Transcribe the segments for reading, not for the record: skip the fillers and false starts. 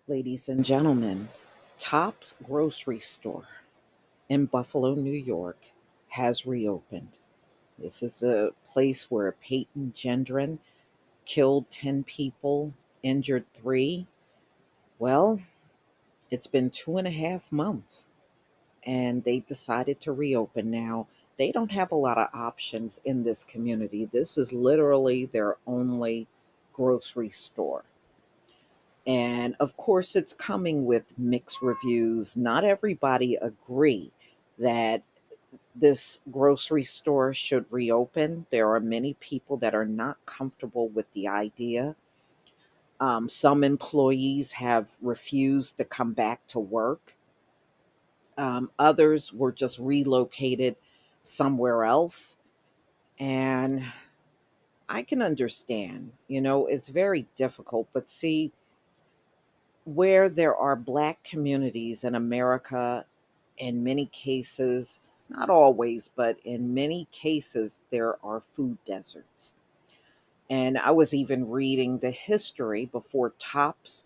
Ladies and gentlemen, Tops Grocery Store in Buffalo, New York has reopened. This is a place where Peyton Gendron killed 10 people, injured three. Well, it's been 2.5 months and they decided to reopen now. They don't have a lot of options in this community. This is literally their only grocery store. And of course, it's coming with mixed reviews. Not everybody agree that this grocery store should reopen. There are many people that are not comfortable with the idea. Some employees have refused to come back to work. Others were just relocated somewhere else. And I can understand, it's very difficult. But see, where there are Black communities in America, in many cases, not always, but in many cases, there are food deserts. And I was even reading the history before Tops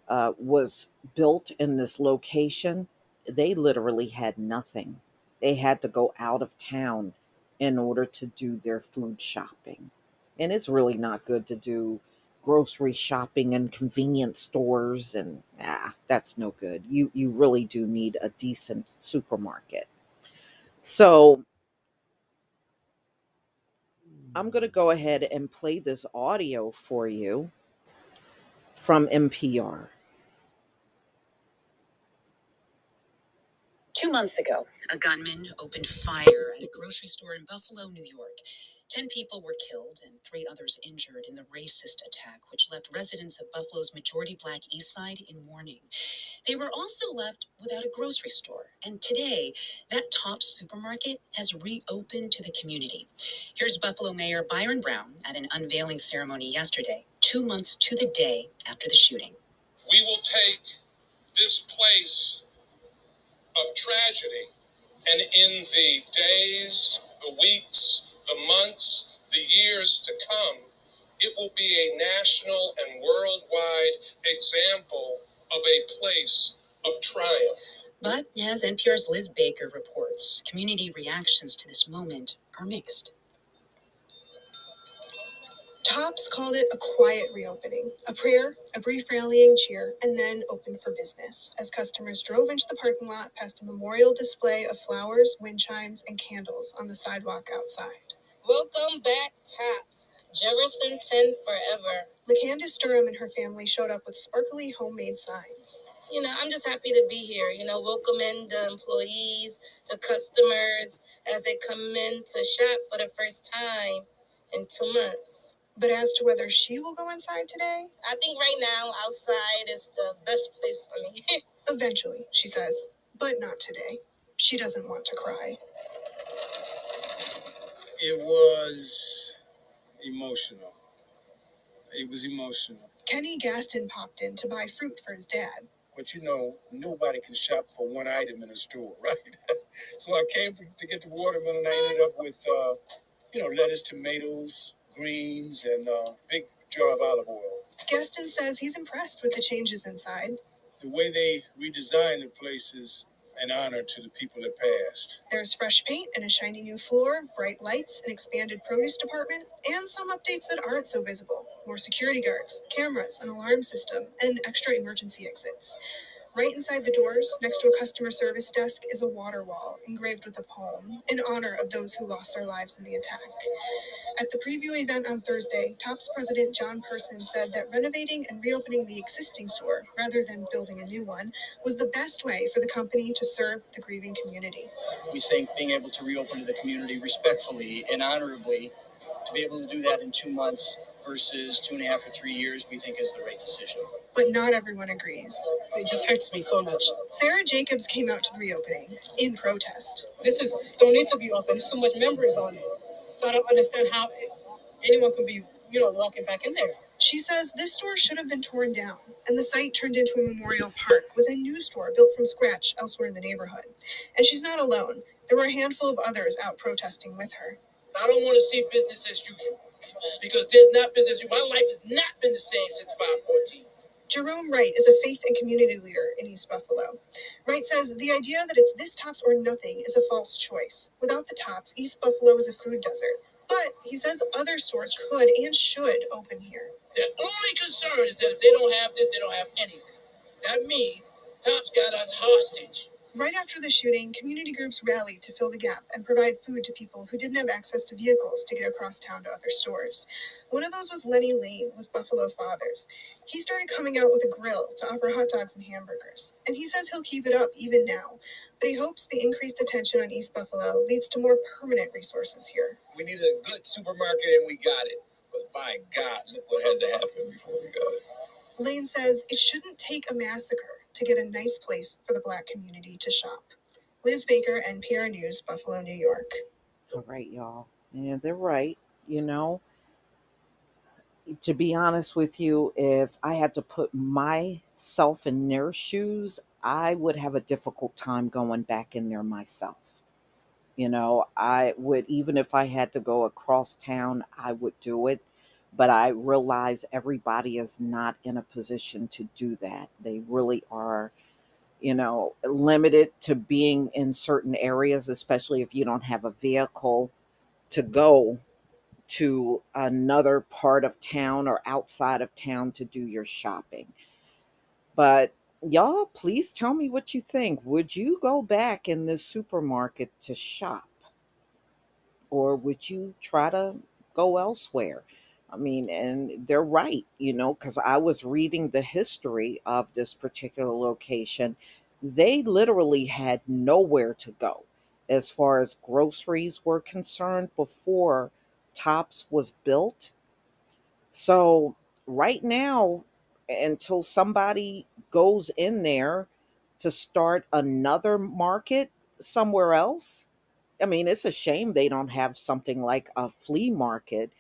was built in this location. They literally had nothing. They had to go out of town in order to do their food shopping. And it's really not good to do grocery shopping in convenience stores, and that's no good. You really do need a decent supermarket. So I'm going to go ahead and play this audio for you from NPR. 2 months ago, a gunman opened fire at a grocery store in Buffalo, New York. 10 people were killed and three others injured in the racist attack, which left residents of Buffalo's majority Black East Side in mourning. They were also left without a grocery store. And today, that Tops supermarket has reopened to the community. Here's Buffalo Mayor Byron Brown at an unveiling ceremony yesterday, 2 months to the day after the shooting. We will take this place of tragedy, and in the days, the weeks, the months, the years to come, it will be a national and worldwide example of a place of triumph. But as NPR's Liz Baker reports, community reactions to this moment are mixed. Tops called it a quiet reopening, a prayer, a brief rallying cheer, and then opened for business as customers drove into the parking lot past a memorial display of flowers, wind chimes, and candles on the sidewalk outside. Welcome back, Tops. Jefferson 10 forever. LaCandace Durham and her family showed up with sparkly homemade signs. I'm just happy to be here, welcoming the employees, the customers as they come in to shop for the first time in 2 months. But as to whether she will go inside today, I think right now outside is the best place for me. Eventually, she says, but not today. She doesn't want to cry. It was emotional. It was emotional. Kenny Gaston popped in to buy fruit for his dad. But nobody can shop for one item in a store, right? So I came to get the watermelon. I ended up with, lettuce, tomatoes, greens, and a big jar of olive oil. Gaston says he's impressed with the changes inside. The way they redesigned the place is an honor to the people that passed. There's fresh paint and a shiny new floor, bright lights, an expanded produce department, and some updates that aren't so visible. More security guards, cameras, an alarm system, and extra emergency exits. Right inside the doors, next to a customer service desk, is a water wall engraved with a poem in honor of those who lost their lives in the attack. At the preview event on Thursday, Tops President John Person said that renovating and reopening the existing store, rather than building a new one, was the best way for the company to serve the grieving community. We think being able to reopen to the community respectfully and honorably, to be able to do that in 2 months versus 2.5 or 3 years, we think is the right decision. But not everyone agrees. It just hurts me so much. Sarah Jacobs came out to the reopening in protest. Don't need to be open. There's so much members on it. So I don't understand how anyone can be, walking back in there. She says this store should have been torn down and the site turned into a memorial park with a new store built from scratch elsewhere in the neighborhood. And she's not alone. There were a handful of others out protesting with her. I don't want to see business as usual because there's not business. My life has not been the same since 5/14. Jerome Wright is a faith and community leader in East Buffalo. Wright says the idea that it's this tops or nothing is a false choice. Without the tops, East Buffalo is a food desert. But he says other stores could and should open here. The only concern is that if they don't have this, they don't have anything. That means Tops got us hostage. Right after the shooting, community groups rallied to fill the gap and provide food to people who didn't have access to vehicles to get across town to other stores. One of those was Lenny Lane with Buffalo Fathers. He started coming out with a grill to offer hot dogs and hamburgers. And he says he'll keep it up even now. But he hopes the increased attention on East Buffalo leads to more permanent resources here. We need a good supermarket and we got it. But by God, look what has to happen before we got it. Lane says it shouldn't take a massacre to get a nice place for the Black community to shop. Liz Baker, NPR News, Buffalo, New York. All right, y'all. Yeah, they're right. You know, to be honest with you, if I had to put myself in their shoes, I would have a difficult time going back in there myself. You know, I would, even if I had to go across town, I would do it. But I realize everybody is not in a position to do that. They really are, limited to being in certain areas, especially if you don't have a vehicle to go to another part of town or outside of town to do your shopping. But y'all, please tell me what you think. Would you go back in this supermarket to shop? Or would you try to go elsewhere? I mean, and they're right, because I was reading the history of this particular location. They literally had nowhere to go as far as groceries were concerned before Tops was built. So, right now, until somebody goes in there to start another market somewhere else, I mean, it's a shame they don't have something like a flea market,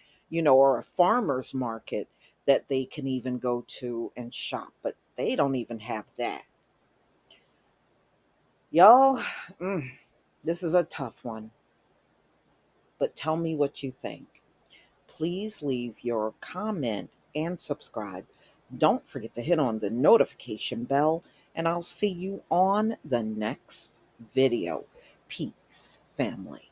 or a farmer's market that they can even go to and shop, but they don't even have that. Y'all, mm, this is a tough one, but tell me what you think. Please leave your comment and subscribe. Don't forget to hit on the notification bell, and I'll see you on the next video. Peace, family.